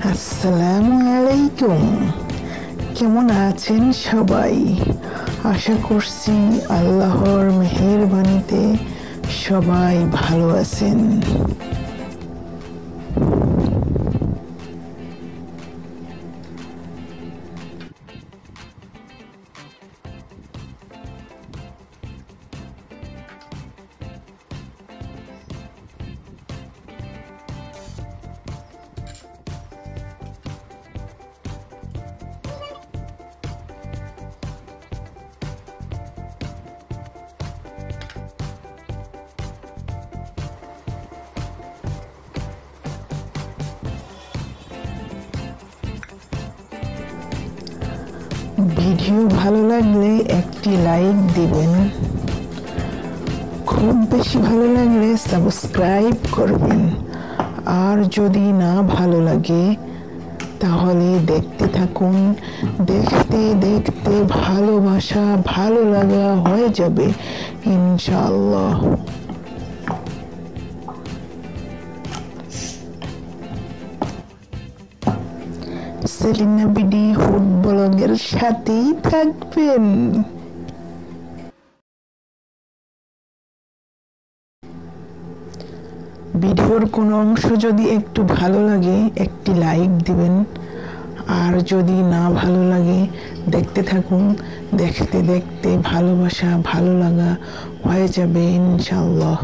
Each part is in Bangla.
আসসালামু আলাইকুম। কেমন আছেন সবাই? আশা করছি আল্লাহর মেহেরবানিতে সবাই ভালো আছেন। ভিডিও ভালো লাগলে একটি লাইক দিবেন, খুব বেশি ভালো লাগলে সাবস্ক্রাইব করবেন, আর যদি না ভালো লাগে তাহলে দেখতে থাকুন। দেখতে দেখতে ভালোবাসা ভালো লাগা হয়ে যাবে ইনশাআল্লাহ। সেলিনা বিডি ফুড ব্লগের সাথেই থাকবেন। ভিডিওর কোনো অংশ যদি একটু ভালো লাগে একটি লাইক দিবেন, আর যদি না ভালো লাগে দেখতে থাকুন। দেখতে দেখতে ভালোবাসা ভালো লাগা হয়ে যাবে ইনশাআল্লাহ।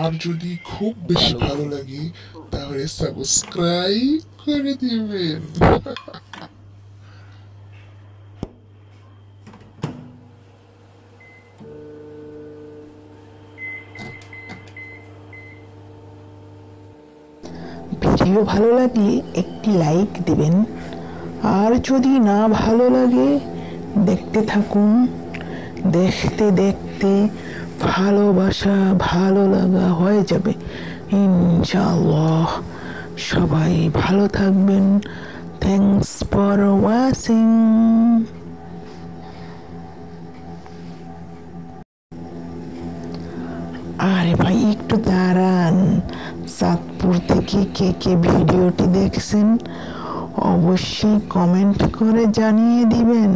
আর যদি খুব বেশি ভালো লাগে তাহলে সাবস্ক্রাইব করে দিবেন। ভিডিও ভালো লাগলে একটি লাইক দিবেন, আর যদি না ভালো লাগে দেখতে থাকুন। দেখতে দেখতে ভালোবাসা ভালো লাগা হয়ে যাবে ইনশাআল্লাহ। সবাই ভালো থাকবেন। Thanks for watching. আরে ভাই একটু দাঁড়ান। চাঁদপুর থেকে কে কে ভিডিওটি দেখছেন অবশ্যই কমেন্ট করে জানিয়ে দিবেন।